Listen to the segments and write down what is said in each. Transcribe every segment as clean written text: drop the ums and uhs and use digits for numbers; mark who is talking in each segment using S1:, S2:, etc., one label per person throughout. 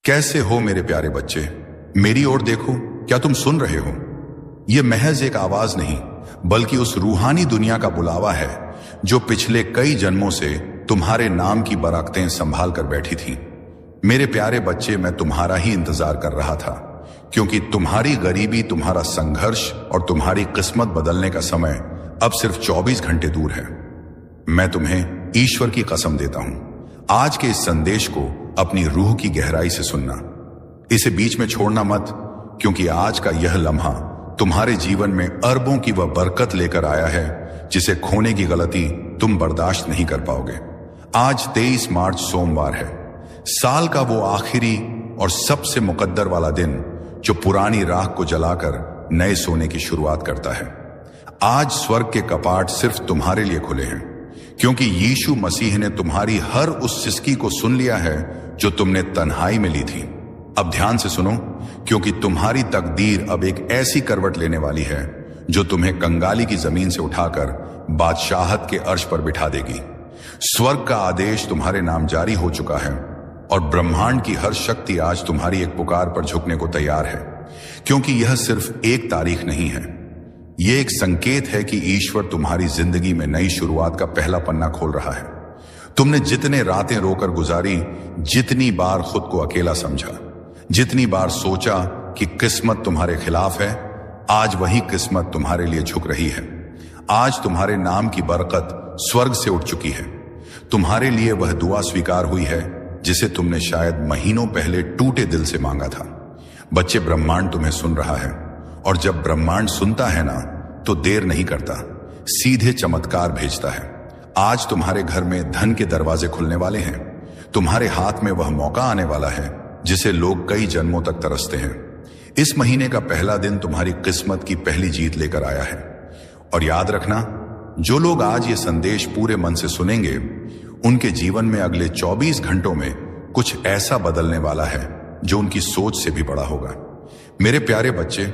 S1: कैसे हो मेरे प्यारे बच्चे? मेरी ओर देखो, क्या तुम सुन रहे हो? यह महज एक आवाज नहीं, बल्कि उस रूहानी दुनिया का बुलावा है जो पिछले कई जन्मों से तुम्हारे नाम की बराकतें संभाल कर बैठी थी। मेरे प्यारे बच्चे, मैं तुम्हारा ही इंतजार कर रहा था, क्योंकि तुम्हारी गरीबी, तुम्हारा संघर्ष और तुम्हारी किस्मत बदलने का समय अब सिर्फ 24 घंटे दूर है। मैं तुम्हें ईश्वर की कसम देता हूं, आज के इस संदेश को अपनी रूह की गहराई से सुनना, इसे बीच में छोड़ना मत, क्योंकि आज का यह लम्हा तुम्हारे जीवन में अरबों की वह बरकत लेकर आया है जिसे खोने की गलती तुम बर्दाश्त नहीं कर पाओगे। आज 23 मार्च सोमवार है, साल का वो आखिरी और सबसे मुकद्दर वाला दिन जो पुरानी राख को जलाकर नए सोने की शुरुआत करता है। आज स्वर्ग के कपाट सिर्फ तुम्हारे लिए खुले हैं, क्योंकि यीशु मसीह ने तुम्हारी हर उस सिसकी को सुन लिया है जो तुमने तन्हाई में ली थी। अब ध्यान से सुनो, क्योंकि तुम्हारी तकदीर अब एक ऐसी करवट लेने वाली है जो तुम्हें कंगाली की जमीन से उठाकर बादशाहत के अर्श पर बिठा देगी। स्वर्ग का आदेश तुम्हारे नाम जारी हो चुका है और ब्रह्मांड की हर शक्ति आज तुम्हारी एक पुकार पर झुकने को तैयार है, क्योंकि यह सिर्फ एक तारीख नहीं है, यह एक संकेत है कि ईश्वर तुम्हारी जिंदगी में नई शुरुआत का पहला पन्ना खोल रहा है। तुमने जितने रातें रोकर गुजारी, जितनी बार खुद को अकेला समझा, जितनी बार सोचा कि किस्मत तुम्हारे खिलाफ है, आज वही किस्मत तुम्हारे लिए झुक रही है। आज तुम्हारे नाम की बरकत स्वर्ग से उठ चुकी है। तुम्हारे लिए वह दुआ स्वीकार हुई है जिसे तुमने शायद महीनों पहले टूटे दिल से मांगा था। बच्चे, ब्रह्मांड तुम्हें सुन रहा है, और जब ब्रह्मांड सुनता है ना, तो देर नहीं करता, सीधे चमत्कार भेजता है। आज तुम्हारे घर में धन के दरवाजे खुलने वाले हैं। तुम्हारे हाथ में वह मौका आने वाला है जिसे लोग कई जन्मों तक तरसते हैं। इस महीने का पहला दिन तुम्हारी किस्मत की पहली जीत लेकर आया है। और याद रखना, जो लोग आज ये संदेश पूरे मन से सुनेंगे, उनके जीवन में अगले 24 घंटों में कुछ ऐसा बदलने वाला है जो उनकी सोच से भी बड़ा होगा। मेरे प्यारे बच्चे,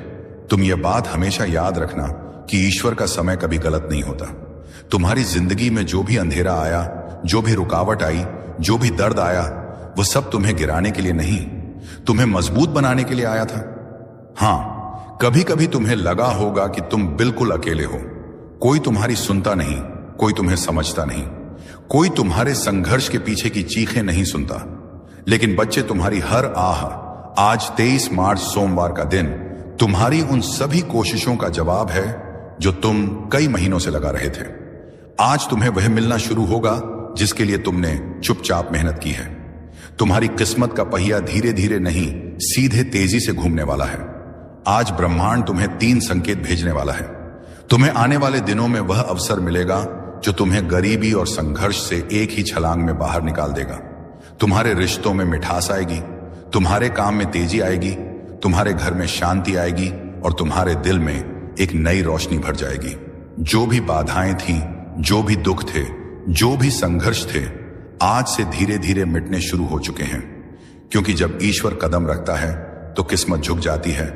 S1: तुम ये बात हमेशा याद रखना कि ईश्वर का समय कभी गलत नहीं होता। तुम्हारी जिंदगी में जो भी अंधेरा आया, जो भी रुकावट आई, जो भी दर्द आया, वह सब तुम्हें गिराने के लिए नहीं, तुम्हें मजबूत बनाने के लिए आया था। हां, कभी कभी तुम्हें लगा होगा कि तुम बिल्कुल अकेले हो, कोई तुम्हारी सुनता नहीं, कोई तुम्हें समझता नहीं, कोई तुम्हारे संघर्ष के पीछे की चीखें नहीं सुनता। लेकिन बच्चे, तुम्हारी हर आह आज 23 मार्च सोमवार का दिन तुम्हारी उन सभी कोशिशों का जवाब है जो तुम कई महीनों से लगा रहे थे। आज तुम्हें वह मिलना शुरू होगा जिसके लिए तुमने चुपचाप मेहनत की है। तुम्हारी किस्मत का पहिया धीरे धीरे नहीं, सीधे तेजी से घूमने वाला है। आज ब्रह्मांड तुम्हें 3 संकेत भेजने वाला है। तुम्हें आने वाले दिनों में वह अवसर मिलेगा जो तुम्हें गरीबी और संघर्ष से एक ही छलांग में बाहर निकाल देगा। तुम्हारे रिश्तों में मिठास आएगी, तुम्हारे काम में तेजी आएगी, तुम्हारे घर में शांति आएगी और तुम्हारे दिल में एक नई रोशनी भर जाएगी। जो भी बाधाएं थीं, जो भी दुख थे, जो भी संघर्ष थे, आज से धीरे धीरे मिटने शुरू हो चुके हैं, क्योंकि जब ईश्वर कदम रखता है तो किस्मत झुक जाती है,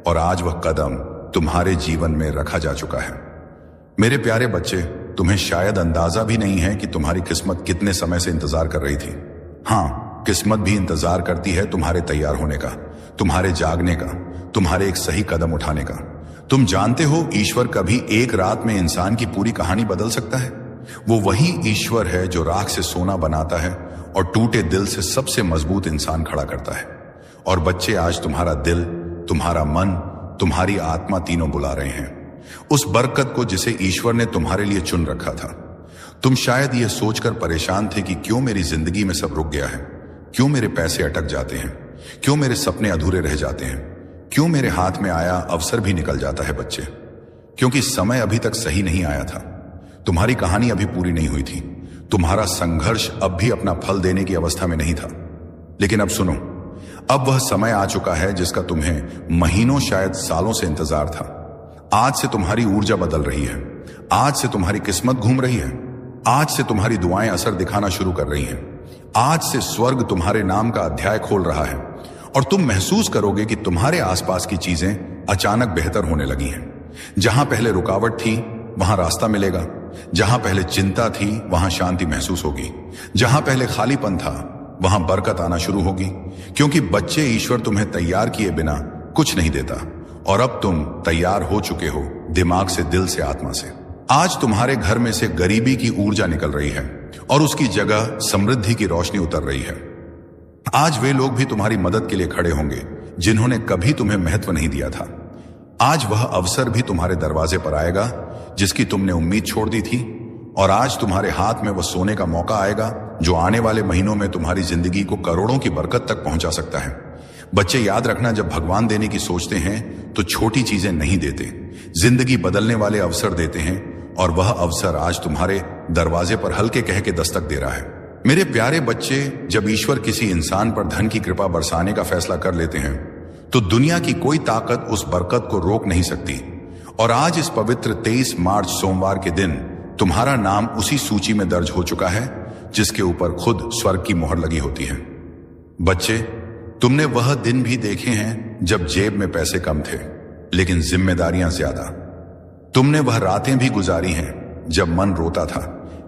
S1: और आज वह कदम तुम्हारे जीवन में रखा जा चुका है। मेरे प्यारे बच्चे, तुम्हें शायद अंदाजा भी नहीं है कि तुम्हारी किस्मत कितने समय से इंतजार कर रही थी। हां, किस्मत भी इंतजार करती है तुम्हारे तैयार होने का, तुम्हारे जागने का, तुम्हारे एक सही कदम उठाने का। तुम जानते हो, ईश्वर कभी एक रात में इंसान की पूरी कहानी बदल सकता है। वो वही ईश्वर है जो राख से सोना बनाता है और टूटे दिल से सबसे मजबूत इंसान खड़ा करता है। और बच्चे, आज तुम्हारा दिल, तुम्हारा मन, तुम्हारी आत्मा तीनों बुला रहे हैं उस बरकत को जिसे ईश्वर ने तुम्हारे लिए चुन रखा था। तुम शायद यह सोचकर परेशान थे कि क्यों मेरी जिंदगी में सब रुक गया है, क्यों मेरे पैसे अटक जाते हैं, क्यों मेरे सपने अधूरे रह जाते हैं, क्यों मेरे हाथ में आया अवसर भी निकल जाता है। बच्चे, क्योंकि समय अभी तक सही नहीं आया था, तुम्हारी कहानी अभी पूरी नहीं हुई थी, तुम्हारा संघर्ष अब भी अपना फल देने की अवस्था में नहीं था। लेकिन अब सुनो, अब वह समय आ चुका है जिसका तुम्हें महीनों, शायद सालों से इंतजार था। आज से तुम्हारी ऊर्जा बदल रही है, आज से तुम्हारी किस्मत घूम रही है, आज से तुम्हारी दुआएं असर दिखाना शुरू कर रही हैं, आज से स्वर्ग तुम्हारे नाम का अध्याय खोल रहा है, और तुम महसूस करोगे कि तुम्हारे आसपास की चीजें अचानक बेहतर होने लगी हैं। जहां पहले रुकावट थी, वहां रास्ता मिलेगा। जहां पहले चिंता थी, वहां शांति महसूस होगी। जहां पहले खालीपन था, वहां बरकत आना शुरू होगी, क्योंकि बच्चे ईश्वर तुम्हें तैयार किए बिना कुछ नहीं देता। और अब तुम तैयार हो चुके हो, दिमाग से, दिल से, आत्मा से। आज तुम्हारे घर में से गरीबी की ऊर्जा निकल रही है और उसकी जगह समृद्धि की रोशनी उतर रही है। आज वे लोग भी तुम्हारी मदद के लिए खड़े होंगे जिन्होंने कभी तुम्हें महत्व नहीं दिया था। आज वह अवसर भी तुम्हारे दरवाजे पर आएगा जिसकी तुमने उम्मीद छोड़ दी थी। और आज तुम्हारे हाथ में वह सोने का मौका आएगा जो आने वाले महीनों में तुम्हारी जिंदगी को करोड़ों की बरकत तक पहुंचा सकता है। बच्चे, याद रखना, जब भगवान देने की सोचते हैं तो छोटी चीजें नहीं देते, जिंदगी बदलने वाले अवसर देते हैं। और वह अवसर आज तुम्हारे दरवाजे पर हल्के कह के दस्तक दे रहा है। मेरे प्यारे बच्चे, जब ईश्वर किसी इंसान पर धन की कृपा बरसाने का फैसला कर लेते हैं तो दुनिया की कोई ताकत उस बरकत को रोक नहीं सकती। और आज इस पवित्र 23 मार्च सोमवार के दिन तुम्हारा नाम उसी सूची में दर्ज हो चुका है जिसके ऊपर खुद स्वर्ग की मोहर लगी होती है। बच्चे, तुमने वह दिन भी देखे हैं जब जेब में पैसे कम थे लेकिन जिम्मेदारियां ज्यादा। तुमने वह रातें भी गुजारी हैं जब मन रोता था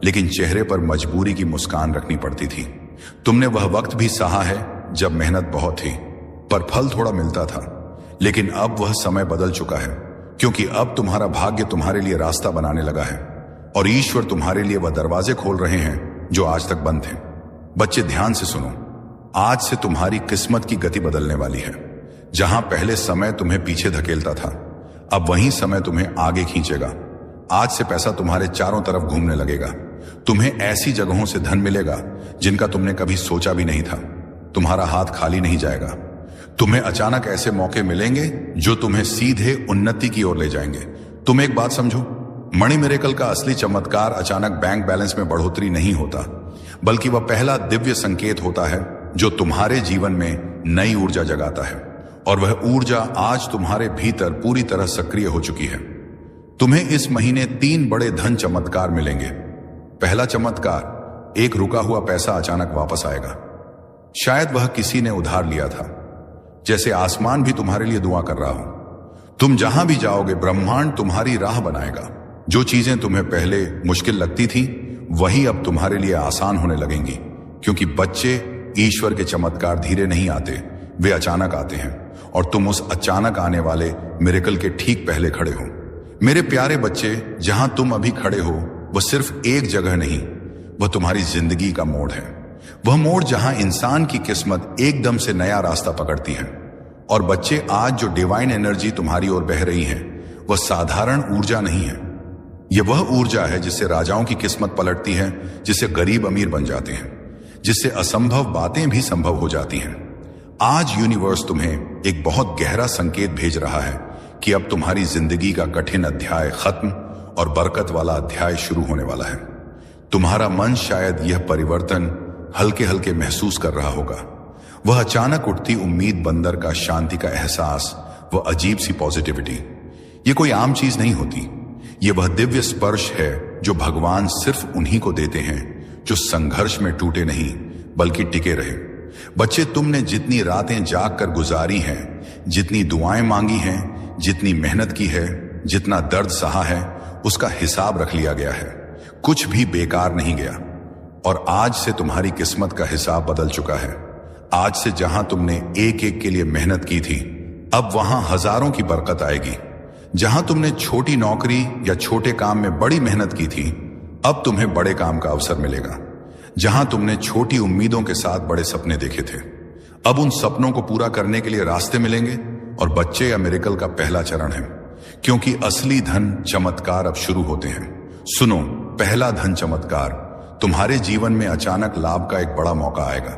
S1: लेकिन चेहरे पर मजबूरी की मुस्कान रखनी पड़ती थी। तुमने वह वक्त भी सहा है जब मेहनत बहुत थी पर फल थोड़ा मिलता था। लेकिन अब वह समय बदल चुका है, क्योंकि अब तुम्हारा भाग्य तुम्हारे लिए रास्ता बनाने लगा है और ईश्वर तुम्हारे लिए वह दरवाजे खोल रहे हैं जो आज तक बंद थे। बच्चे, ध्यान से सुनो, आज से तुम्हारी किस्मत की गति बदलने वाली है। जहां पहले समय तुम्हें पीछे धकेलता था, अब वही समय तुम्हें आगे खींचेगा। आज से पैसा तुम्हारे चारों तरफ घूमने लगेगा। तुम्हें ऐसी जगहों से धन मिलेगा जिनका तुमने कभी सोचा भी नहीं था। तुम्हारा हाथ खाली नहीं जाएगा। तुम्हें अचानक ऐसे मौके मिलेंगे जो तुम्हें सीधे उन्नति की ओर ले जाएंगे। तुम एक बात समझो, मणि मिरेकल का असली चमत्कार अचानक बैंक बैलेंस में बढ़ोतरी नहीं होता, बल्कि वह पहला दिव्य संकेत होता है जो तुम्हारे जीवन में नई ऊर्जा जगाता है। और वह ऊर्जा आज तुम्हारे भीतर पूरी तरह सक्रिय हो चुकी है। तुम्हें इस महीने 3 बड़े धन चमत्कार मिलेंगे। पहला चमत्कार, एक रुका हुआ पैसा अचानक वापस आएगा। शायद वह किसी ने उधार लिया था, जैसे आसमान भी तुम्हारे लिए दुआ कर रहा हो। तुम जहां भी जाओगे ब्रह्मांड तुम्हारी राह बनाएगा। जो चीजें तुम्हें पहले मुश्किल लगती थी वही अब तुम्हारे लिए आसान होने लगेंगी, क्योंकि बच्चे, ईश्वर के चमत्कार धीरे नहीं आते, वे अचानक आते हैं और तुम उस अचानक आने वाले मिरेकल के ठीक पहले खड़े हो। मेरे प्यारे बच्चे, जहां तुम अभी खड़े हो वह सिर्फ एक जगह नहीं, वह तुम्हारी जिंदगी का मोड़ है। वह मोड़ जहां इंसान की किस्मत एकदम से नया रास्ता पकड़ती है। और बच्चे, आज जो डिवाइन एनर्जी तुम्हारी ओर बह रही है वह साधारण ऊर्जा नहीं है। यह वह ऊर्जा है जिससे राजाओं की किस्मत पलटती है, जिससे गरीब अमीर बन जाते हैं, जिससे असंभव बातें भी संभव हो जाती हैं। आज यूनिवर्स तुम्हें एक बहुत गहरा संकेत भेज रहा है कि अब तुम्हारी जिंदगी का कठिन अध्याय खत्म और बरकत वाला अध्याय शुरू होने वाला है। तुम्हारा मन शायद यह परिवर्तन हल्के हल्के महसूस कर रहा होगा। वह अचानक उठती उम्मीद, बंदर का शांति का एहसास, वह अजीब सी पॉजिटिविटी। यह कोई आम चीज नहीं होती, यह वह दिव्य स्पर्श है जो भगवान सिर्फ उन्हीं को देते हैं जो संघर्ष में टूटे नहीं बल्कि टिके रहे। बच्चे, तुमने जितनी रातें जाग कर गुजारी हैं, जितनी दुआएं मांगी हैं, जितनी मेहनत की है, जितना दर्द सहा है, उसका हिसाब रख लिया गया है। कुछ भी बेकार नहीं गया। और आज से तुम्हारी किस्मत का हिसाब बदल चुका है। आज से जहां तुमने एक एक के लिए मेहनत की थी, अब वहां हजारों की बरकत आएगी। जहां तुमने छोटी नौकरी या छोटे काम में बड़ी मेहनत की थी, अब तुम्हें बड़े काम का अवसर मिलेगा। जहां तुमने छोटी उम्मीदों के साथ बड़े सपने देखे थे, अब उन सपनों को पूरा करने के लिए रास्ते मिलेंगे। और बच्चे, या मिरेकल का पहला चरण है, क्योंकि असली धन चमत्कार अब शुरू होते हैं। सुनो, पहला धन चमत्कार, तुम्हारे जीवन में अचानक लाभ का एक बड़ा मौका आएगा।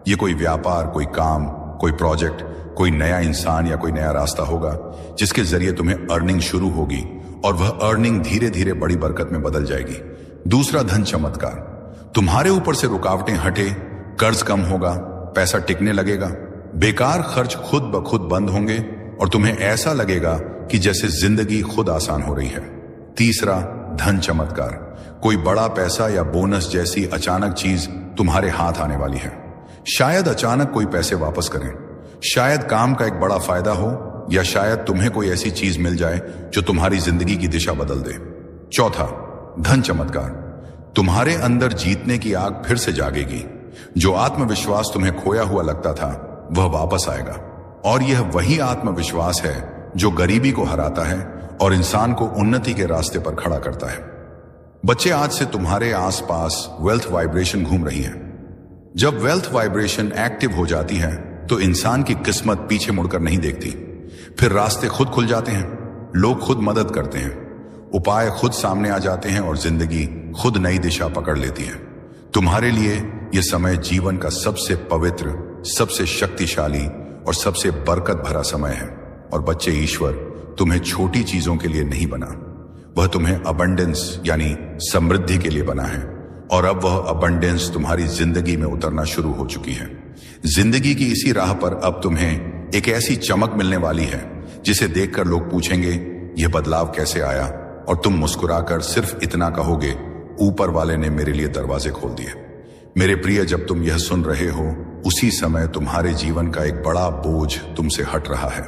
S1: ये कोई व्यापार, कोई काम, कोई प्रोजेक्ट, कोई नया इंसान या कोई नया रास्ता होगा जिसके जरिए तुम्हें अर्निंग शुरू होगी और वह अर्निंग धीरे धीरे बड़ी बरकत में बदल जाएगी। दूसरा धन चमत्कार, तुम्हारे ऊपर से रुकावटें हटे, कर्ज कम होगा, पैसा टिकने लगेगा, बेकार खर्च खुद ब खुद बंद होंगे और तुम्हें ऐसा लगेगा कि जैसे जिंदगी खुद आसान हो रही है। तीसरा धन चमत्कार, कोई बड़ा पैसा या बोनस जैसी अचानक चीज तुम्हारे हाथ आने वाली है। शायद अचानक कोई पैसे वापस करें, शायद काम का एक बड़ा फायदा हो, या शायद तुम्हें कोई ऐसी चीज मिल जाए जो तुम्हारी जिंदगी की दिशा बदल दे। चौथा धन चमत्कार, तुम्हारे अंदर जीतने की आग फिर से जागेगी। जो आत्मविश्वास तुम्हें खोया हुआ लगता था वह वापस आएगा। और यह वही आत्मविश्वास है जो गरीबी को हराता है और इंसान को उन्नति के रास्ते पर खड़ा करता है। बच्चे, आज से तुम्हारे आसपास वेल्थ वाइब्रेशन घूम रही है। जब वेल्थ वाइब्रेशन एक्टिव हो जाती है तो इंसान की किस्मत पीछे मुड़कर नहीं देखती। फिर रास्ते खुद खुल जाते हैं, लोग खुद मदद करते हैं, उपाय खुद सामने आ जाते हैं और जिंदगी खुद नई दिशा पकड़ लेती है। तुम्हारे लिए यह समय जीवन का सबसे पवित्र, सबसे शक्तिशाली और सबसे बरकत भरा समय है। और बच्चे, ईश्वर तुम्हें छोटी चीजों के लिए नहीं बना, वह तुम्हें अबंडेंस यानी समृद्धि के लिए बना है। और अब वह अबंडेंस तुम्हारी जिंदगी में उतरना शुरू हो चुकी है। जिंदगी की इसी राह पर अब तुम्हें एक ऐसी चमक मिलने वाली है जिसे देखकर लोग पूछेंगे, यह बदलाव कैसे आया? और तुम मुस्कुराकर सिर्फ इतना कहोगे, ऊपर वाले ने मेरे लिए दरवाजे खोल दिए। मेरे प्रिय, जब तुम यह सुन रहे हो उसी समय तुम्हारे जीवन का एक बड़ा बोझ तुमसे हट रहा है।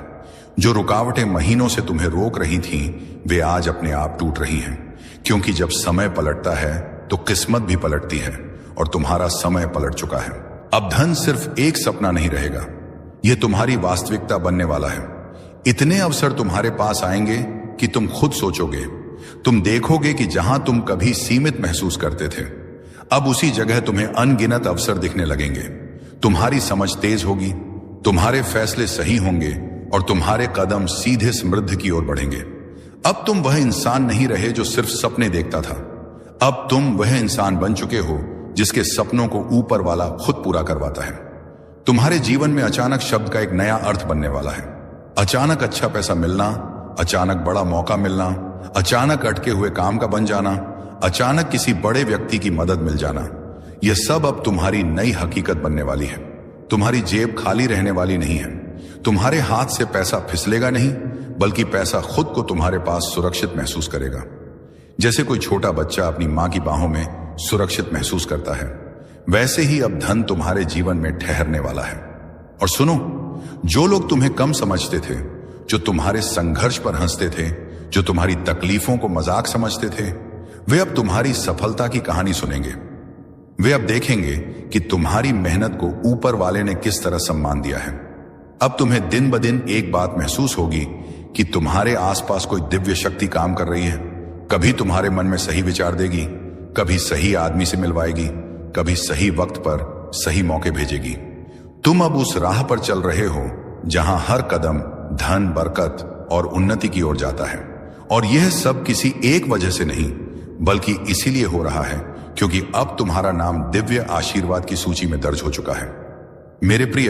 S1: जो रुकावटें महीनों से तुम्हें रोक रही थीं, वे आज अपने आप टूट रही हैं। क्योंकि जब समय पलटता है तो किस्मत भी पलटती है और तुम्हारा समय पलट चुका है। अब धन सिर्फ एक सपना नहीं रहेगा, यह तुम्हारी वास्तविकता बनने वाला है। इतने अवसर तुम्हारे पास आएंगे कि तुम खुद सोचोगे, तुम देखोगे कि जहां तुम कभी सीमित महसूस करते थे, अब उसी जगह तुम्हें अनगिनत अवसर दिखने लगेंगे। तुम्हारी समझ तेज होगी, तुम्हारे फैसले सही होंगे और तुम्हारे कदम सीधे समृद्धि की ओर बढ़ेंगे। अब तुम वह इंसान नहीं रहे जो सिर्फ सपने देखता था। अब तुम वह इंसान बन चुके हो जिसके सपनों को ऊपर वाला खुद पूरा करवाता है। तुम्हारे जीवन में अचानक शब्द का एक नया अर्थ बनने वाला है। अचानक अच्छा पैसा मिलना, अचानक बड़ा मौका मिलना, अचानक अटके हुए काम का बन जाना, अचानक किसी बड़े व्यक्ति की मदद मिल जाना, यह सब अब तुम्हारी नई हकीकत बनने वाली है। तुम्हारी जेब खाली रहने वाली नहीं है। तुम्हारे हाथ से पैसा फिसलेगा नहीं, बल्कि पैसा खुद को तुम्हारे पास सुरक्षित महसूस करेगा। जैसे कोई छोटा बच्चा अपनी मां की बाहों में सुरक्षित महसूस करता है, वैसे ही अब धन तुम्हारे जीवन में ठहरने वाला है। और सुनो, जो लोग तुम्हें कम समझते थे, जो तुम्हारे संघर्ष पर हंसते थे, जो तुम्हारी तकलीफों को मजाक समझते थे, वे अब तुम्हारी सफलता की कहानी सुनेंगे। वे अब देखेंगे कि तुम्हारी मेहनत को ऊपर वाले ने किस तरह सम्मान दिया है। अब तुम्हें दिन ब दिन एक बात महसूस होगी कि तुम्हारे आसपास कोई दिव्य शक्ति काम कर रही है। कभी तुम्हारे मन में सही विचार देगी, कभी सही आदमी से मिलवाएगी, कभी सही वक्त पर सही मौके भेजेगी। तुम अब उस राह पर चल रहे हो जहां हर कदम धन, बरकत और उन्नति की ओर जाता है। और यह सब किसी एक वजह से नहीं, बल्कि इसीलिए हो रहा है क्योंकि अब तुम्हारा नाम दिव्य आशीर्वाद की सूची में दर्ज हो चुका है। मेरे प्रिय,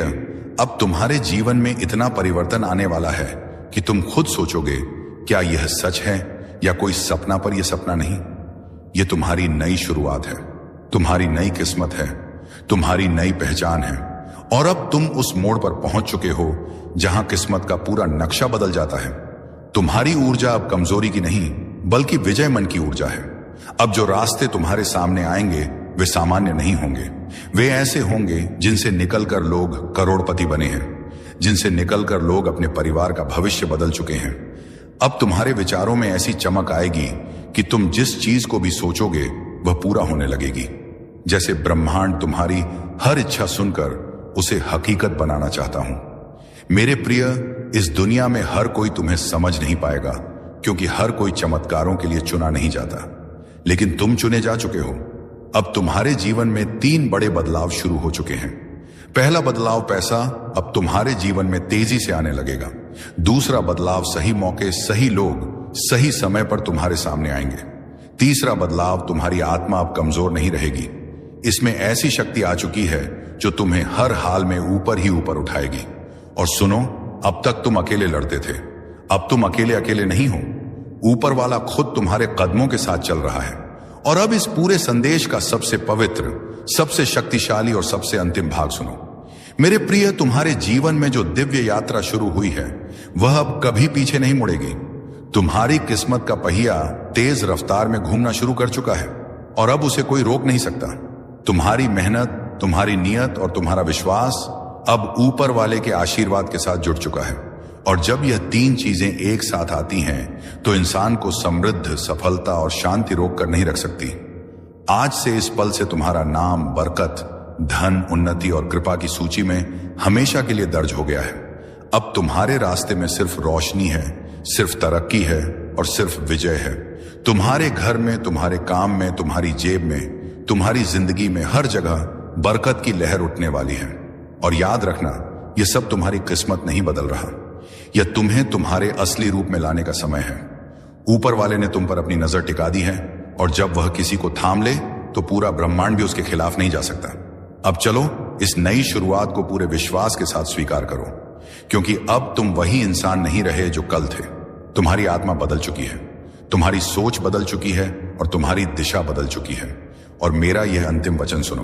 S1: अब तुम्हारे जीवन में इतना परिवर्तन आने वाला है कि तुम खुद सोचोगे, क्या यह सच है या कोई सपना पर यह सपना नहीं। यह तुम्हारी नई शुरुआत है, तुम्हारी नई किस्मत है, तुम्हारी नई पहचान है। और अब तुम उस मोड़ पर पहुंच चुके हो जहां किस्मत का पूरा नक्शा बदल जाता है। तुम्हारी ऊर्जा अब कमजोरी की नहीं, बल्कि विजय मन की ऊर्जा है। अब जो रास्ते तुम्हारे सामने आएंगे वे सामान्य नहीं होंगे। वे ऐसे होंगे जिनसे निकलकर लोग करोड़पति बने हैं, जिनसे निकलकर लोग अपने परिवार का भविष्य बदल चुके हैं। अब तुम्हारे विचारों में ऐसी चमक आएगी कि तुम जिस चीज को भी सोचोगे वह पूरा होने लगेगी। जैसे ब्रह्मांड तुम्हारी हर इच्छा सुनकर उसे हकीकत बनाना चाहता हूं। मेरे प्रिय, इस दुनिया में हर कोई तुम्हें समझ नहीं पाएगा, क्योंकि हर कोई चमत्कारों के लिए चुना नहीं जाता, लेकिन तुम चुने जा चुके हो। अब तुम्हारे जीवन में 3 बड़े बदलाव शुरू हो चुके हैं। पहला बदलाव, पैसा अब तुम्हारे जीवन में तेजी से आने लगेगा। दूसरा बदलाव, सही मौके, सही लोग, सही समय पर तुम्हारे सामने आएंगे। तीसरा बदलाव, तुम्हारी आत्मा अब कमजोर नहीं रहेगी। इसमें ऐसी शक्ति आ चुकी है जो तुम्हें हर हाल में ऊपर ही ऊपर उठाएगी। और सुनो, अब तक तुम अकेले लड़ते थे, अब तुम अकेले अकेले नहीं हो। ऊपर वाला खुद तुम्हारे कदमों के साथ चल रहा है। और अब इस पूरे संदेश का सबसे पवित्र, सबसे शक्तिशाली और सबसे अंतिम भाग सुनो। मेरे प्रिय, तुम्हारे जीवन में जो दिव्य यात्रा शुरू हुई है वह अब कभी पीछे नहीं मुड़ेगी। तुम्हारी किस्मत का पहिया तेज रफ्तार में घूमना शुरू कर चुका है और अब उसे कोई रोक नहीं सकता। तुम्हारी मेहनत, तुम्हारी नियत और तुम्हारा विश्वास अब ऊपर वाले के आशीर्वाद के साथ जुड़ चुका है। और जब यह 3 चीजें एक साथ आती हैं तो इंसान को समृद्ध, सफलता और शांति रोक कर नहीं रख सकती। आज से, इस पल से तुम्हारा नाम, बरकत, धन, उन्नति और कृपा की सूची में हमेशा के लिए दर्ज हो गया है। अब तुम्हारे रास्ते में सिर्फ रोशनी है, सिर्फ तरक्की है और सिर्फ विजय है। तुम्हारे घर में, तुम्हारे काम में, तुम्हारी जेब में, तुम्हारी जिंदगी में हर जगह बरकत की लहर उठने वाली है। और याद रखना, यह सब तुम्हारी किस्मत नहीं बदल रहा, यह तुम्हें तुम्हारे असली रूप में लाने का समय है। ऊपर वाले ने तुम पर अपनी नजर टिका दी है और जब वह किसी को थाम ले तो पूरा ब्रह्मांड भी उसके खिलाफ नहीं जा सकता। अब चलो इस नई शुरुआत को पूरे विश्वास के साथ स्वीकार करो, क्योंकि अब तुम वही इंसान नहीं रहे जो कल थे। तुम्हारी आत्मा बदल चुकी है, तुम्हारी सोच बदल चुकी है और तुम्हारी दिशा बदल चुकी है। और मेरा यह अंतिम वचन सुनो,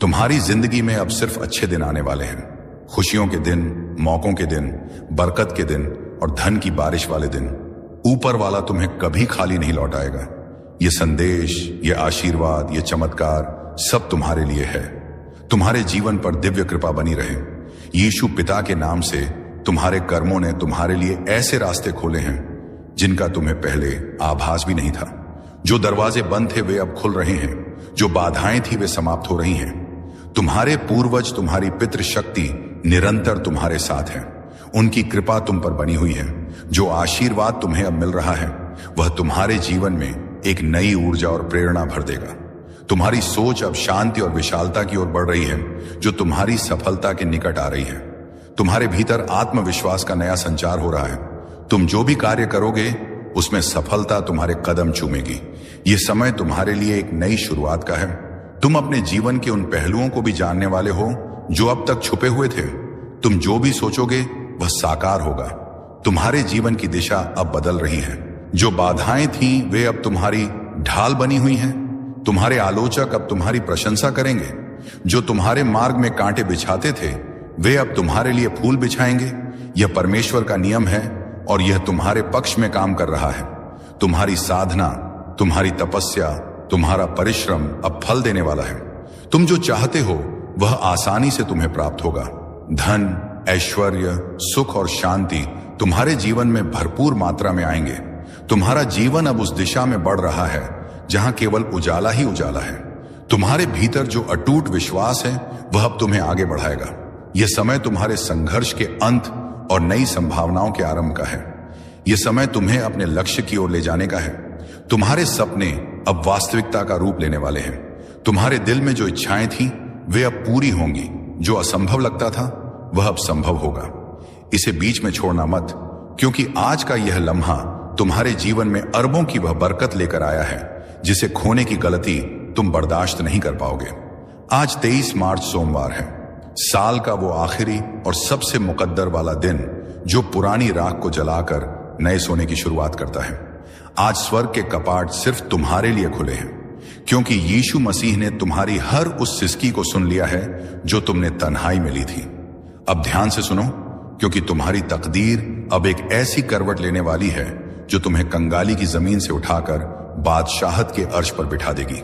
S1: तुम्हारी जिंदगी में अब सिर्फ अच्छे दिन आने वाले हैं। खुशियों के दिन, मौकों के दिन, बरकत के दिन और धन की बारिश वाले दिन। ऊपर वाला तुम्हें कभी खाली नहीं लौटाएगा। ये संदेश, ये आशीर्वाद, ये चमत्कार सब तुम्हारे लिए है। तुम्हारे जीवन पर दिव्य कृपा बनी रहे। यीशु पिता के नाम से तुम्हारे कर्मों ने तुम्हारे लिए ऐसे रास्ते खोले हैं जिनका तुम्हें पहले आभास भी नहीं था। जो दरवाजे बंद थे वे अब खुल रहे हैं, जो बाधाएं थी वे समाप्त हो रही हैं। तुम्हारे पूर्वज, तुम्हारी पितृ शक्ति निरंतर तुम्हारे साथ है। उनकी कृपा तुम पर बनी हुई है। जो आशीर्वाद तुम्हें अब मिल रहा है वह तुम्हारे जीवन में एक नई ऊर्जा और प्रेरणा भर देगा। तुम्हारी सोच अब शांति और विशालता की ओर बढ़ रही है, जो तुम्हारी सफलता के निकट आ रही है। तुम्हारे भीतर आत्मविश्वास का नया संचार हो रहा है। तुम जो भी कार्य करोगे उसमें सफलता तुम्हारे कदम चूमेगी। ये समय तुम्हारे लिए एक नई शुरुआत का है। तुम अपने जीवन के उन पहलुओं को भी जानने वाले हो जो अब तक छुपे हुए थे। तुम जो भी सोचोगे वह साकार होगा। तुम्हारे जीवन की दिशा अब बदल रही है। जो बाधाएं थीं वे अब तुम्हारी ढाल बनी हुई हैं। तुम्हारे आलोचक अब तुम्हारी प्रशंसा करेंगे। जो तुम्हारे मार्ग में कांटे बिछाते थे वे अब तुम्हारे लिए फूल बिछाएंगे। यह परमेश्वर का नियम है और यह तुम्हारे पक्ष में काम कर रहा है। तुम्हारी साधना, तुम्हारी तपस्या, तुम्हारा परिश्रम अब फल देने वाला है। तुम जो चाहते हो वह आसानी से तुम्हें प्राप्त होगा। धन, ऐश्वर्य, सुख और शांति तुम्हारे जीवन में भरपूर मात्रा में आएंगे। तुम्हारा जीवन अब उस दिशा में बढ़ रहा है जहां केवल उजाला ही उजाला है। तुम्हारे भीतर जो अटूट विश्वास है वह अब तुम्हें आगे बढ़ाएगा। यह समय तुम्हारे संघर्ष के अंत और नई संभावनाओं के आरंभ का है। यह समय तुम्हें अपने लक्ष्य की ओर ले जाने का है। तुम्हारे सपने अब वास्तविकता का रूप लेने वाले हैं। तुम्हारे दिल में जो इच्छाएं थी वे अब पूरी होंगी। जो असंभव लगता था वह अब संभव होगा। इसे बीच में छोड़ना मत, क्योंकि आज का यह लम्हा तुम्हारे जीवन में अरबों की वह बरकत लेकर आया है जिसे खोने की गलती तुम बर्दाश्त नहीं कर पाओगे। आज 23 मार्च सोमवार है, साल का वो आखिरी और सबसे मुकद्दर वाला दिन जो पुरानी राख को जलाकर नए सोने की शुरुआत करता है। आज स्वर्ग के कपाट सिर्फ तुम्हारे लिए खुले हैं, क्योंकि यीशु मसीह ने तुम्हारी हर उस सिसकी को सुन लिया है जो तुमने तन्हाई में ली थी। अब ध्यान से सुनो, क्योंकि तुम्हारी तकदीर अब एक ऐसी करवट लेने वाली है जो तुम्हें कंगाली की जमीन से उठाकर बादशाहत के अर्श पर बिठा देगी।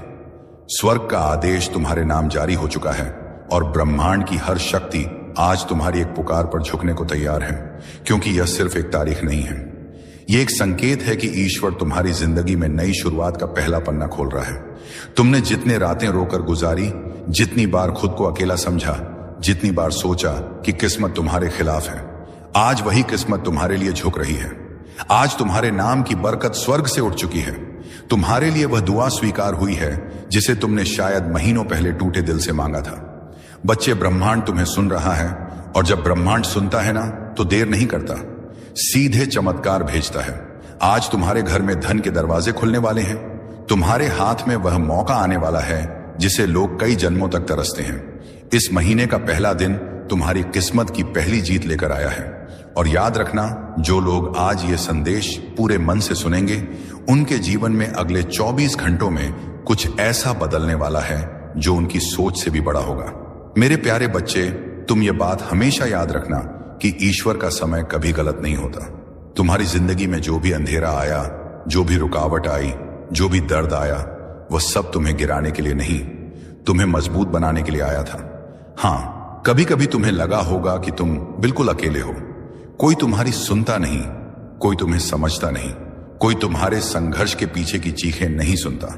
S1: स्वर्ग का आदेश तुम्हारे नाम जारी हो चुका है और ब्रह्मांड की हर शक्ति आज तुम्हारी एक पुकार पर झुकने को तैयार है, क्योंकि यह सिर्फ एक तारीख नहीं है। यह एक संकेत है कि ईश्वर तुम्हारी जिंदगी में नई शुरुआत का पहला पन्ना खोल रहा है। तुमने जितने रातें रोकर गुजारी, जितनी बार खुद को अकेला समझा, जितनी बार सोचा कि किस्मत तुम्हारे खिलाफ है, आज वही किस्मत तुम्हारे लिए झुक रही है। आज तुम्हारे नाम की बरकत स्वर्ग से उठ चुकी है। तुम्हारे लिए वह दुआ स्वीकार हुई है जिसे तुमने शायद महीनों पहले टूटे दिल से मांगा था। बच्चे, ब्रह्मांड तुम्हें सुन रहा है, और जब ब्रह्मांड सुनता है ना तो देर नहीं करता, सीधे चमत्कार भेजता है। आज तुम्हारे घर में धन के दरवाजे खुलने वाले हैं। तुम्हारे हाथ में वह मौका आने वाला है जिसे लोग कई जन्मों तक तरसते हैं। इस महीने का पहला दिन तुम्हारी किस्मत की पहली जीत लेकर आया है। और याद रखना, जो लोग आज ये संदेश पूरे मन से सुनेंगे उनके जीवन में अगले 24 घंटों में कुछ ऐसा बदलने वाला है जो उनकी सोच से भी बड़ा होगा। मेरे प्यारे बच्चे, तुम ये बात हमेशा याद रखना कि ईश्वर का समय कभी गलत नहीं होता। तुम्हारी जिंदगी में जो भी अंधेरा आया, जो भी रुकावट आई, जो भी दर्द आया, वह सब तुम्हें गिराने के लिए नहीं, तुम्हें मजबूत बनाने के लिए आया था। हाँ, कभी कभी तुम्हें लगा होगा कि तुम बिल्कुल अकेले हो। कोई तुम्हारी सुनता नहीं, कोई तुम्हें समझता नहीं, कोई तुम्हारे संघर्ष के पीछे की चीखें नहीं सुनता।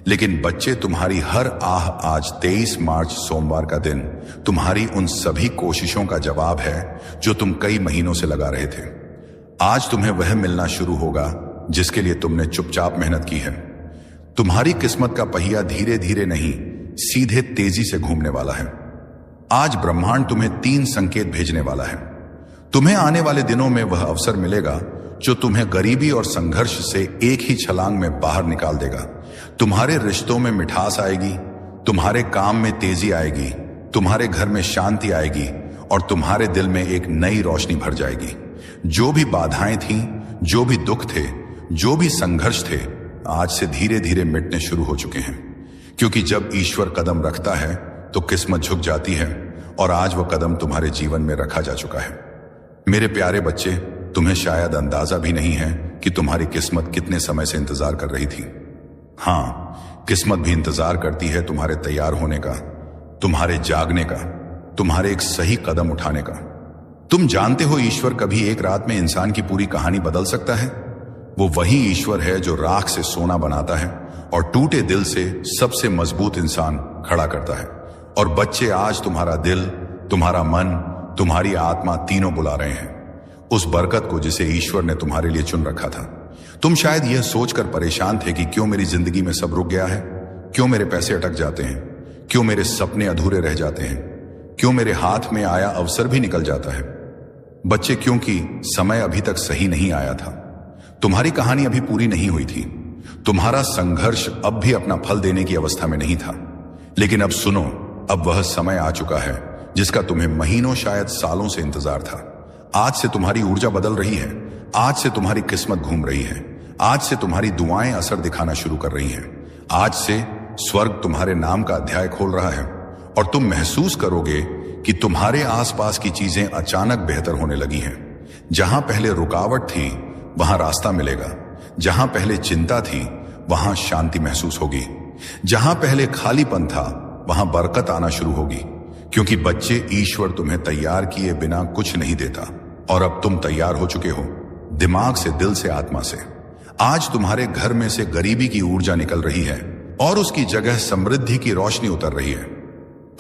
S1: लेकिन बच्चे, तुम्हारी हर आह आज 23 मार्च सोमवार का दिन तुम्हारी उन सभी कोशिशों का जवाब है जो तुम कई महीनों से लगा रहे थे। आज तुम्हें वह मिलना शुरू होगा जिसके लिए तुमने चुपचाप मेहनत की है। तुम्हारी किस्मत का पहिया धीरे धीरे नहीं, सीधे तेजी से घूमने वाला है। आज ब्रह्मांड तुम्हें 3 संकेत भेजने वाला है। तुम्हें आने वाले दिनों में वह अवसर मिलेगा जो तुम्हें गरीबी और संघर्ष से एक ही छलांग में बाहर निकाल देगा। तुम्हारे रिश्तों में मिठास आएगी, तुम्हारे काम में तेजी आएगी, तुम्हारे घर में शांति आएगी और तुम्हारे दिल में एक नई रोशनी भर जाएगी। जो भी बाधाएं थीं, जो भी दुख थे, जो भी संघर्ष थे, आज से धीरे धीरे मिटने शुरू हो चुके हैं। क्योंकि जब ईश्वर कदम रखता है तो किस्मत झुक जाती है और आज वह कदम तुम्हारे जीवन में रखा जा चुका है। मेरे प्यारे बच्चे, तुम्हें शायद अंदाजा भी नहीं है कि तुम्हारी किस्मत कितने समय से इंतजार कर रही थी। हाँ, किस्मत भी इंतजार करती है तुम्हारे तैयार होने का, तुम्हारे जागने का, तुम्हारे एक सही कदम उठाने का। तुम जानते हो, ईश्वर कभी एक रात में इंसान की पूरी कहानी बदल सकता है। वो वही ईश्वर है जो राख से सोना बनाता है और टूटे दिल से सबसे मजबूत इंसान खड़ा करता है। और बच्चे, आज तुम्हारा दिल, तुम्हारा मन, तुम्हारी आत्मा तीनों बुला रहे हैं उस बरकत को जिसे ईश्वर ने तुम्हारे लिए चुन रखा था। तुम शायद यह सोचकर परेशान थे कि क्यों मेरी जिंदगी में सब रुक गया है, क्यों मेरे पैसे अटक जाते हैं, क्यों मेरे सपने अधूरे रह जाते हैं, क्यों मेरे हाथ में आया अवसर भी निकल जाता है। बच्चे, क्योंकि समय अभी तक सही नहीं आया था। तुम्हारी कहानी अभी पूरी नहीं हुई थी। तुम्हारा संघर्ष अब भी अपना फल देने की अवस्था में नहीं था। लेकिन अब सुनो, अब वह समय आ चुका है जिसका तुम्हें महीनों, शायद सालों से इंतजार था। आज से तुम्हारी ऊर्जा बदल रही है, आज से तुम्हारी किस्मत घूम रही है, आज से तुम्हारी दुआएं असर दिखाना शुरू कर रही हैं। आज से स्वर्ग तुम्हारे नाम का अध्याय खोल रहा है और तुम महसूस करोगे कि तुम्हारे आसपास की चीजें अचानक बेहतर होने लगी हैं। जहां पहले रुकावट थी वहां रास्ता मिलेगा, जहां पहले चिंता थी वहां शांति महसूस होगी, जहां पहले खालीपन था वहां बरकत आना शुरू होगी। क्योंकि बच्चे, ईश्वर तुम्हें तैयार किए बिना कुछ नहीं देता और अब तुम तैयार हो चुके हो, दिमाग से, दिल से, आत्मा से। आज तुम्हारे घर में से गरीबी की ऊर्जा निकल रही है और उसकी जगह समृद्धि की रोशनी उतर रही है।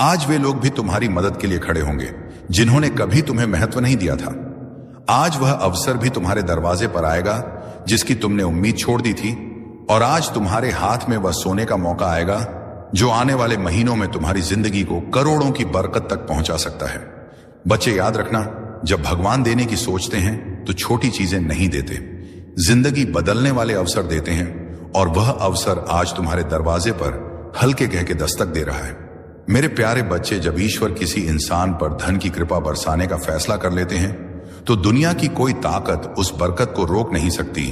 S1: आज वे लोग भी तुम्हारी मदद के लिए खड़े होंगे जिन्होंने कभी तुम्हें महत्व नहीं दिया था। आज वह अवसर भी तुम्हारे दरवाजे पर आएगा जिसकी तुमने उम्मीद छोड़ दी थी। और आज तुम्हारे हाथ में वह सोने का मौका आएगा जो आने वाले महीनों में तुम्हारी जिंदगी को करोड़ों की बरकत तक पहुंचा सकता है। बच्चे, याद रखना, जब भगवान देने की सोचते हैं तो छोटी चीजें नहीं देते, जिंदगी बदलने वाले अवसर देते हैं। और वह अवसर आज तुम्हारे दरवाजे पर हल्के कह के दस्तक दे रहा है। मेरे प्यारे बच्चे, जब ईश्वर किसी इंसान पर धन की कृपा बरसाने का फैसला कर लेते हैं तो दुनिया की कोई ताकत उस बरकत को रोक नहीं सकती।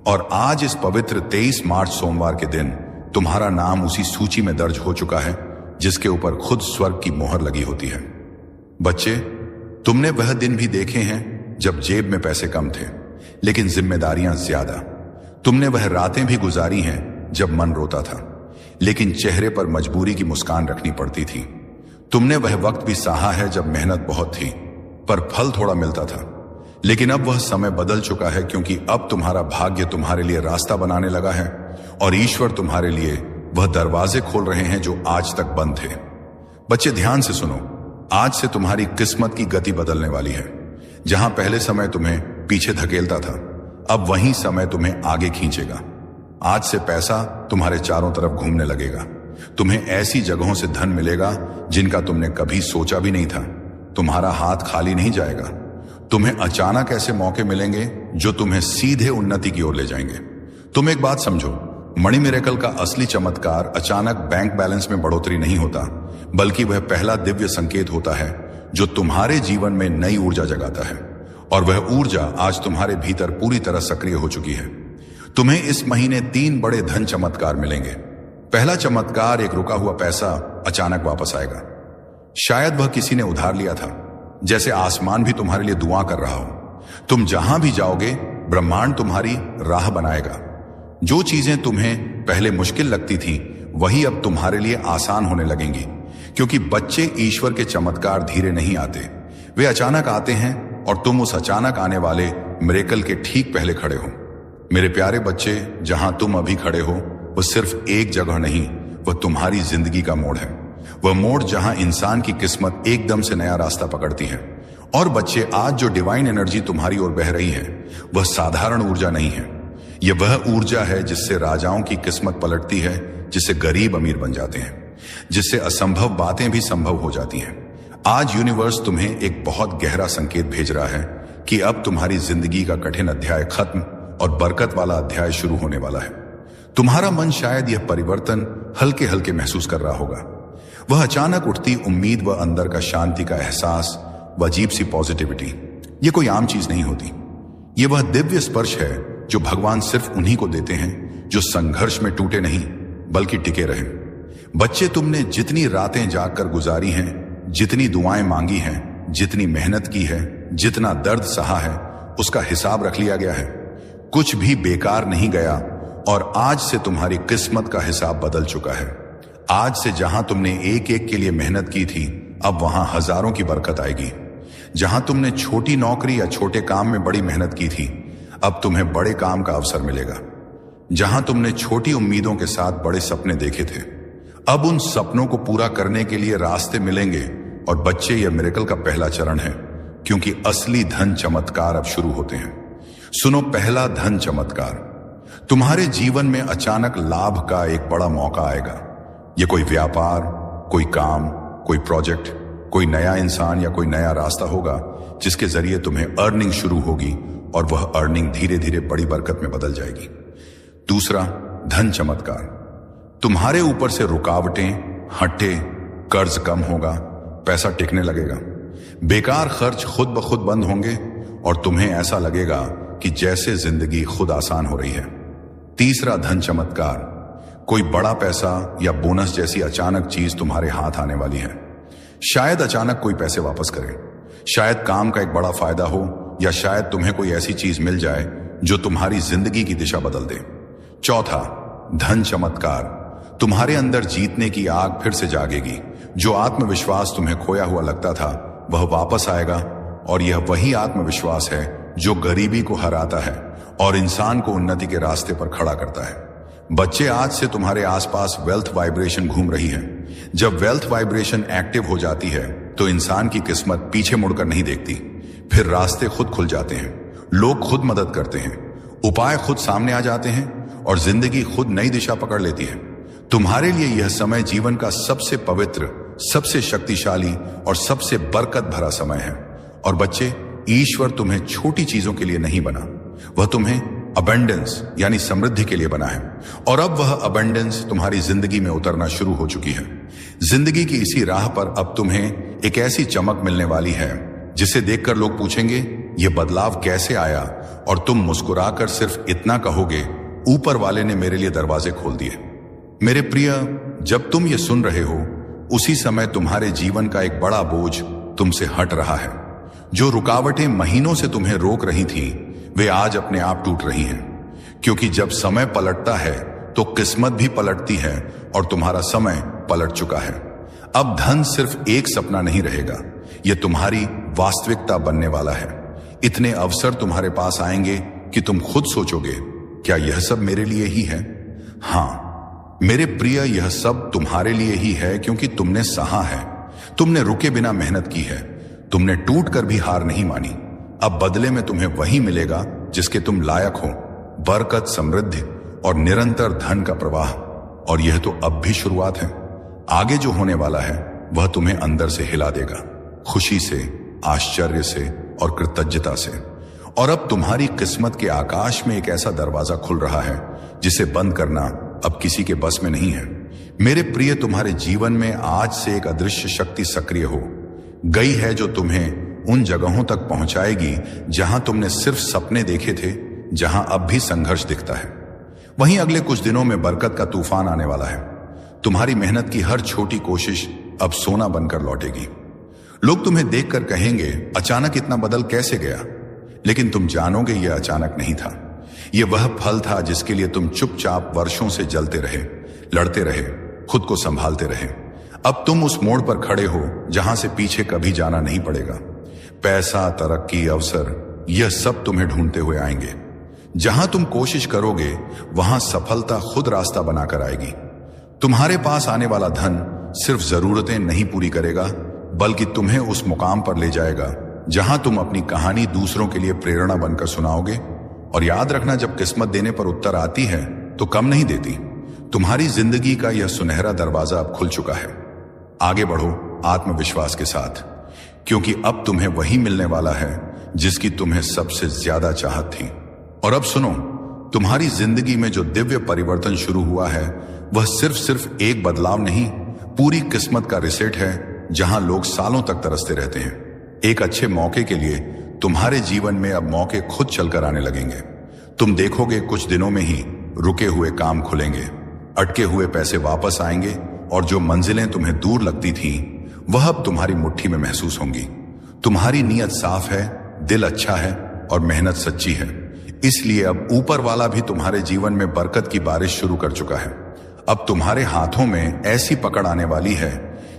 S1: और आज इस पवित्र 23 मार्च सोमवार के दिन तुम्हारा नाम उसी सूची में दर्ज हो चुका है जिसके ऊपर खुद स्वर्ग की मोहर लगी होती है। बच्चे, तुमने वह दिन भी देखे हैं जब जेब में पैसे कम थे लेकिन जिम्मेदारियां ज्यादा। तुमने वह रातें भी गुजारी हैं जब मन रोता था लेकिन चेहरे पर मजबूरी की मुस्कान रखनी पड़ती थी। तुमने वह वक्त भी सहा है जब मेहनत बहुत थी पर फल थोड़ा मिलता था। लेकिन अब वह समय बदल चुका है क्योंकि अब तुम्हारा भाग्य तुम्हारे लिए रास्ता बनाने लगा है और ईश्वर तुम्हारे लिए वह दरवाजे खोल रहे हैं जो आज तक बंद थे। बच्चे, ध्यान से सुनो, आज से तुम्हारी किस्मत की गति बदलने वाली है। जहां पहले समय तुम्हें पीछे धकेलता था, अब वही समय तुम्हें आगे खींचेगा। आज से पैसा तुम्हारे चारों तरफ घूमने लगेगा। तुम्हें ऐसी जगहों से धन मिलेगा जिनका तुमने कभी सोचा भी नहीं था। तुम्हारा हाथ खाली नहीं जाएगा। तुम्हें अचानक ऐसे मौके मिलेंगे जो तुम्हें सीधे उन्नति की ओर ले जाएंगे। तुम एक बात समझो, मणि मिरेकल का असली चमत्कार अचानक बैंक बैलेंस में बढ़ोतरी नहीं होता, बल्कि वह पहला दिव्य संकेत होता है जो तुम्हारे जीवन में नई ऊर्जा जगाता है। और वह ऊर्जा आज तुम्हारे भीतर पूरी तरह सक्रिय हो चुकी है। तुम्हें इस महीने 3 बड़े धन चमत्कार मिलेंगे। पहला चमत्कार, एक रुका हुआ पैसा अचानक वापस आएगा। शायद वह किसी ने उधार लिया था, जैसे आसमान भी तुम्हारे लिए दुआ कर रहा हो। तुम जहां भी जाओगे, ब्रह्मांड तुम्हारी राह बनाएगा। जो चीजें तुम्हें पहले मुश्किल लगती थी वही अब तुम्हारे लिए आसान होने लगेंगी। क्योंकि बच्चे, ईश्वर के चमत्कार धीरे नहीं आते, वे अचानक आते हैं और तुम उस अचानक आने वाले मिरेकल के ठीक पहले खड़े हो। मेरे प्यारे बच्चे, जहां तुम अभी खड़े हो वह सिर्फ एक जगह नहीं, वह तुम्हारी जिंदगी का मोड़ है। वह मोड़ जहां इंसान की किस्मत एकदम से नया रास्ता पकड़ती है। और बच्चे, आज जो डिवाइन एनर्जी तुम्हारी ओर बह रही है, वह साधारण ऊर्जा नहीं है। यह वह ऊर्जा है जिससे राजाओं की किस्मत पलटती है, जिससे गरीब अमीर बन जाते हैं, जिससे असंभव बातें भी संभव हो जाती हैं। आज यूनिवर्स तुम्हें एक बहुत गहरा संकेत भेज रहा है कि अब तुम्हारी जिंदगी का कठिन अध्याय खत्म और बरकत वाला अध्याय शुरू होने वाला है। तुम्हारा मन शायद यह परिवर्तन हल्के हल्के महसूस कर रहा होगा। वह अचानक उठती उम्मीद, वह अंदर का शांति का एहसास, वह अजीब सी पॉजिटिविटी। यह कोई आम चीज नहीं होती। यह वह दिव्य स्पर्श है जो भगवान सिर्फ उन्हीं को देते हैं जो संघर्ष में टूटे नहीं बल्कि टिके रहे। बच्चे, तुमने जितनी रातें जागकर गुजारी हैं, जितनी दुआएं मांगी हैं, जितनी मेहनत की है, जितना दर्द सहा है, उसका हिसाब रख लिया गया है। कुछ भी बेकार नहीं गया और आज से तुम्हारी किस्मत का हिसाब बदल चुका है। आज से जहां तुमने एक एक के लिए मेहनत की थी, अब वहां हजारों की बरकत आएगी। जहां तुमने छोटी नौकरी या छोटे काम में बड़ी मेहनत की थी, अब तुम्हें बड़े काम का अवसर मिलेगा। जहां तुमने छोटी उम्मीदों के साथ बड़े सपने देखे थे, अब उन सपनों को पूरा करने के लिए रास्ते मिलेंगे। और बच्चे, यह मिरेकल का पहला चरण है, क्योंकि असली धन चमत्कार अब शुरू होते हैं। सुनो, पहला धन चमत्कार। तुम्हारे जीवन में अचानक लाभ का एक बड़ा मौका आएगा। यह कोई व्यापार, कोई काम, कोई प्रोजेक्ट, कोई नया इंसान या कोई नया रास्ता होगा जिसके जरिए तुम्हें अर्निंग शुरू होगी और वह अर्निंग धीरे धीरे बड़ी बरकत में बदल जाएगी। दूसरा, धन चमत्कार। तुम्हारे ऊपर से रुकावटें हटे, कर्ज कम होगा, पैसा टिकने लगेगा, बेकार खर्च खुद ब खुद बंद होंगे और तुम्हें ऐसा लगेगा कि जैसे जिंदगी खुद आसान हो रही है। तीसरा, धन चमत्कार। कोई बड़ा पैसा या बोनस जैसी अचानक चीज तुम्हारे हाथ आने वाली है। शायद अचानक कोई पैसे वापस करे, शायद काम का एक बड़ा फायदा हो, या शायद तुम्हें कोई ऐसी चीज मिल जाए जो तुम्हारी जिंदगी की दिशा बदल दे। चौथा, धन चमत्कार। तुम्हारे अंदर जीतने की आग फिर से जागेगी। जो आत्मविश्वास तुम्हें खोया हुआ लगता था, वह वापस आएगा। और यह वही आत्मविश्वास है जो गरीबी को हराता है और इंसान को उन्नति के रास्ते पर खड़ा करता है। बच्चे, आज से तुम्हारे आसपास वेल्थ वाइब्रेशन घूम रही है। जब वेल्थ वाइब्रेशन एक्टिव हो जाती है तो इंसान की किस्मत पीछे मुड़कर नहीं देखती। फिर रास्ते खुद खुल जाते हैं, लोग खुद मदद करते हैं, उपाय खुद सामने आ जाते हैं और जिंदगी खुद नई दिशा पकड़ लेती है। तुम्हारे लिए यह समय जीवन का सबसे पवित्र, सबसे शक्तिशाली और सबसे बरकत भरा समय है। और बच्चे, ईश्वर तुम्हें छोटी चीजों के लिए नहीं बना, वह तुम्हें अबंडेंस यानी समृद्धि के लिए बना है। और अब वह अबंडेंस तुम्हारी जिंदगी में उतरना शुरू हो चुकी है। जिंदगी की इसी राह पर अब तुम्हें एक ऐसी चमक मिलने वाली है जिसे देखकर लोग पूछेंगे, यह बदलाव कैसे आया? और तुम मुस्कुराकर सिर्फ इतना कहोगे, ऊपर वाले ने मेरे लिए दरवाजे खोल दिए। मेरे प्रिय, जब तुम ये सुन रहे हो, उसी समय तुम्हारे जीवन का एक बड़ा बोझ तुमसे हट रहा है। जो रुकावटें महीनों से तुम्हें रोक रही थी, वे आज अपने आप टूट रही हैं। क्योंकि जब समय पलटता है तो किस्मत भी पलटती है और तुम्हारा समय पलट चुका है। अब धन सिर्फ एक सपना नहीं रहेगा, यह तुम्हारी वास्तविकता बनने वाला है। इतने अवसर तुम्हारे पास आएंगे कि तुम खुद सोचोगे, क्या यह सब मेरे लिए ही है? हाँ मेरे प्रिय, यह सब तुम्हारे लिए ही है, क्योंकि तुमने सहा है, तुमने रुके बिना मेहनत की है, तुमने टूट कर भी हार नहीं मानी। अब बदले में तुम्हें वही मिलेगा जिसके तुम लायक हो, बरकत, समृद्धि और निरंतर धन का प्रवाह। और यह तो अब भी शुरुआत है। आगे जो होने वाला है वह तुम्हें अंदर से हिला देगा, खुशी से, आश्चर्य से और कृतज्ञता से। और अब तुम्हारी किस्मत के आकाश में एक ऐसा दरवाजा खुल रहा है जिसे बंद करना अब किसी के बस में नहीं है। मेरे प्रिय, तुम्हारे जीवन में आज से एक अदृश्य शक्ति सक्रिय हो गई है जो तुम्हें उन जगहों तक पहुंचाएगी जहां तुमने सिर्फ सपने देखे थे, जहां अब भी संघर्ष दिखता है। वहीं अगले कुछ दिनों में बरकत का तूफान आने वाला है। तुम्हारी मेहनत की हर छोटी कोशिश अब सोना बनकर लौटेगी। लोग तुम्हें देखकर कहेंगे, अचानक इतना बदल कैसे गया? लेकिन तुम जानोगे यह अचानक नहीं था। यह वह फल था जिसके लिए तुम चुपचाप वर्षों से जलते रहे, लड़ते रहे, खुद को संभालते रहे। अब तुम उस मोड़ पर खड़े हो जहां से पीछे कभी जाना नहीं पड़ेगा। पैसा, तरक्की, अवसर, यह सब तुम्हें ढूंढते हुए आएंगे। जहां तुम कोशिश करोगे वहां सफलता खुद रास्ता बनाकर आएगी। तुम्हारे पास आने वाला धन सिर्फ जरूरतें नहीं पूरी करेगा, बल्कि तुम्हें उस मुकाम पर ले जाएगा जहां तुम अपनी कहानी दूसरों के लिए प्रेरणा बनकर सुनाओगे। और याद रखना, जब किस्मत देने पर उत्तर आती है तो कम नहीं देती। तुम्हारी जिंदगी का यह सुनहरा दरवाजा अब खुल चुका है। आगे बढ़ो आत्मविश्वास के साथ, क्योंकि अब तुम्हें वही मिलने वाला है जिसकी तुम्हें सबसे ज्यादा चाहत थी। और अब सुनो, तुम्हारी जिंदगी में जो दिव्य परिवर्तन शुरू हुआ है वह सिर्फ एक बदलाव नहीं, पूरी किस्मत का रिसेट है। जहां लोग सालों तक तरसते रहते हैं एक अच्छे मौके के लिए, तुम्हारे जीवन में अब मौके खुद चलकर आने लगेंगे। तुम देखोगे कुछ दिनों में ही रुके हुए काम खुलेंगे, अटके हुए पैसे वापस आएंगे, और जो मंजिलें तुम्हें दूर लगती थीं वह अब तुम्हारी मुट्ठी में महसूस होंगी। तुम्हारी नीयत साफ है, दिल अच्छा है और मेहनत सच्ची है। इसलिए अब ऊपर वाला भी तुम्हारे जीवन में बरकत की बारिश शुरू कर चुका है। अब तुम्हारे हाथों में ऐसी पकड़ आने वाली है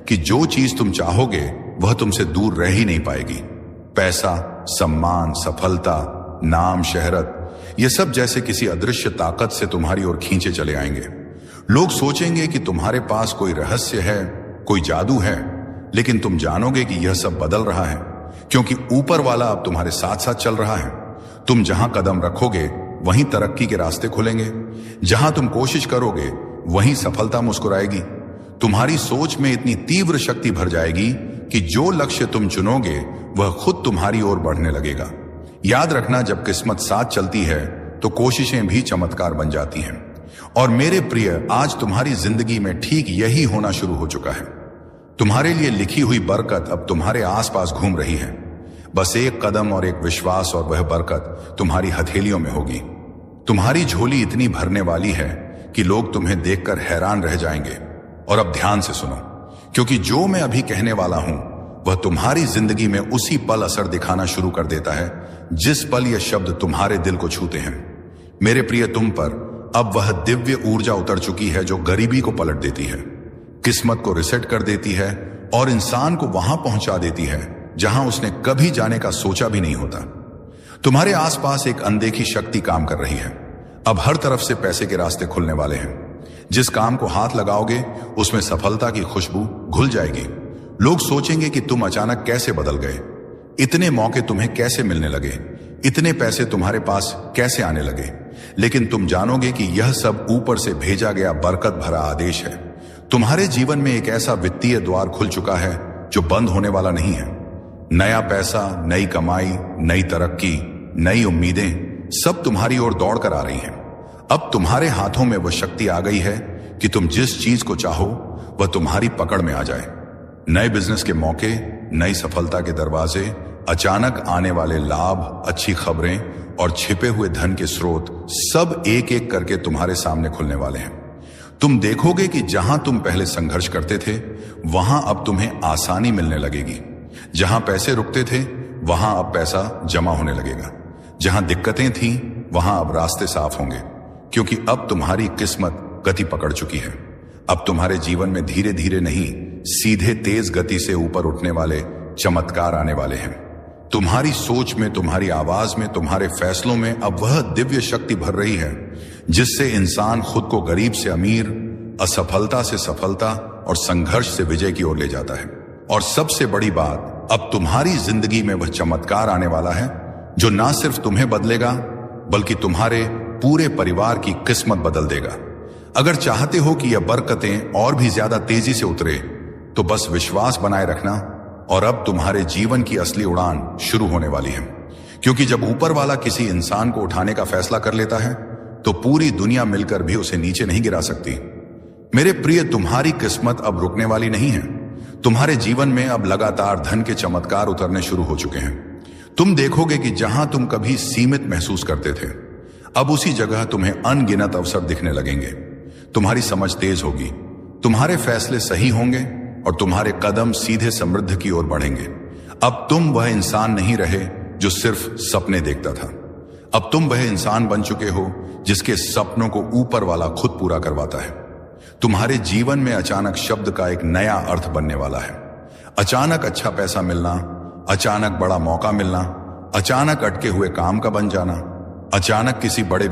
S1: कि जो चीज तुम चाहोगे वह तुमसे दूर रह ही नहीं पाएगी। पैसा, सम्मान, सफलता, नाम, शहरत, ये सब जैसे किसी अदृश्य ताकत से तुम्हारी ओर खींचे चले आएंगे। लोग सोचेंगे कि तुम्हारे पास कोई रहस्य है, कोई जादू है, लेकिन तुम जानोगे कि यह सब बदल रहा है, क्योंकि ऊपर वाला अब तुम्हारे साथ साथ चल रहा है। तुम जहां कदम रखोगे वहीं तरक्की के रास्ते खुलेंगे। जहां तुम कोशिश करोगे वहीं सफलता मुस्कुराएगी। तुम्हारी सोच में इतनी तीव्र शक्ति भर जाएगी कि जो लक्ष्य तुम चुनोगे वह खुद तुम्हारी ओर बढ़ने लगेगा। याद रखना, जब किस्मत साथ चलती है तो कोशिशें भी चमत्कार बन जाती हैं। और मेरे प्रिय, आज तुम्हारी जिंदगी में ठीक यही होना शुरू हो चुका है। तुम्हारे लिए लिखी हुई बरकत अब तुम्हारे आसपास घूम रही है। बस एक कदम और एक विश्वास और वह बरकत तुम्हारी हथेलियों में होगी। तुम्हारी झोली इतनी भरने वाली है कि लोग तुम्हें देखकर हैरान रह जाएंगे। और अब ध्यान से सुनो, क्योंकि जो मैं अभी कहने वाला हूं वह तुम्हारी जिंदगी में उसी पल असर दिखाना शुरू कर देता है जिस पल यह शब्द तुम्हारे दिल को छूते हैं। मेरे प्रिय, तुम पर अब वह दिव्य ऊर्जा उतर चुकी है जो गरीबी को पलट देती है, किस्मत को रिसेट कर देती है और इंसान को वहां पहुंचा देती है जहां उसने कभी जाने का सोचा भी नहीं होता। तुम्हारे आसपास एक अनदेखी शक्ति काम कर रही है। अब हर तरफ से पैसे के रास्ते खुलने वाले हैं। जिस काम को हाथ लगाओगे उसमें सफलता की खुशबू घुल जाएगी। लोग सोचेंगे कि तुम अचानक कैसे बदल गए, इतने मौके तुम्हें कैसे मिलने लगे, इतने पैसे तुम्हारे पास कैसे आने लगे। लेकिन तुम जानोगे कि यह सब ऊपर से भेजा गया बरकत भरा आदेश है। तुम्हारे जीवन में एक ऐसा वित्तीय द्वार खुल चुका है जो बंद होने वाला नहीं है। नया पैसा, नई कमाई, नई तरक्की, नई उम्मीदें सब तुम्हारी ओर दौड़ कर आ रही हैं। अब तुम्हारे हाथों में वह शक्ति आ गई है कि तुम जिस चीज को चाहो वह तुम्हारी पकड़ में आ जाए। नए बिजनेस के मौके, नई सफलता के दरवाजे, अचानक आने वाले लाभ, अच्छी खबरें और छिपे हुए धन के स्रोत सब एक एक करके तुम्हारे सामने खुलने वाले हैं। तुम देखोगे कि जहां तुम पहले संघर्ष करते थे वहां अब तुम्हें आसानी मिलने लगेगी। जहां पैसे रुकते थे वहां अब पैसा जमा होने लगेगा। जहां दिक्कतें थीं वहां अब रास्ते साफ होंगे, क्योंकि अब तुम्हारी किस्मत गति पकड़ चुकी है। अब तुम्हारे जीवन में धीरे धीरे नहीं, सीधे तेज गति से ऊपर उठने वाले चमत्कार आने वाले हैं। तुम्हारी सोच में, तुम्हारी आवाज में, तुम्हारे फैसलों में अब वह दिव्य शक्ति भर रही है जिससे इंसान खुद को गरीब से अमीर, असफलता से सफलता और संघर्ष से विजय की ओर ले जाता है। और सबसे बड़ी बात, अब तुम्हारी जिंदगी में वह चमत्कार आने वाला है जो ना सिर्फ तुम्हें बदलेगा बल्कि तुम्हारे पूरे परिवार की किस्मत बदल देगा। अगर चाहते हो कि यह बरकतें और भी ज्यादा तेजी से उतरे तो बस विश्वास बनाए रखना, और अब तुम्हारे जीवन की असली उड़ान शुरू होने वाली है। क्योंकि जब ऊपर वाला किसी इंसान को उठाने का फैसला कर लेता है तो पूरी दुनिया मिलकर भी उसे नीचे नहीं गिरा सकती। मेरे प्रिय, तुम्हारी किस्मत अब रुकने वाली नहीं है। तुम्हारे जीवन में अब लगातार धन के चमत्कार उतरने शुरू हो चुके हैं। तुम देखोगे कि जहां तुम कभी सीमित महसूस करते थे अब उसी जगह तुम्हें अनगिनत अवसर दिखने लगेंगे। तुम्हारी समझ तेज होगी, तुम्हारे फैसले सही होंगे और तुम्हारे कदम सीधे समृद्धि की ओर बढ़ेंगे। अब तुम वह इंसान नहीं रहे जो सिर्फ सपने देखता था। अब तुम वह इंसान बन चुके हो जिसके सपनों को ऊपर वाला खुद पूरा करवाता है। तुम्हारे जीवन में अचानक शब्द का एक नया अर्थ बनने वाला है। अचानक अच्छा पैसा मिलना, अचानक बड़ा मौका मिलना, अचानक अटके हुए काम का बन जाना। अचानक किसी बड़े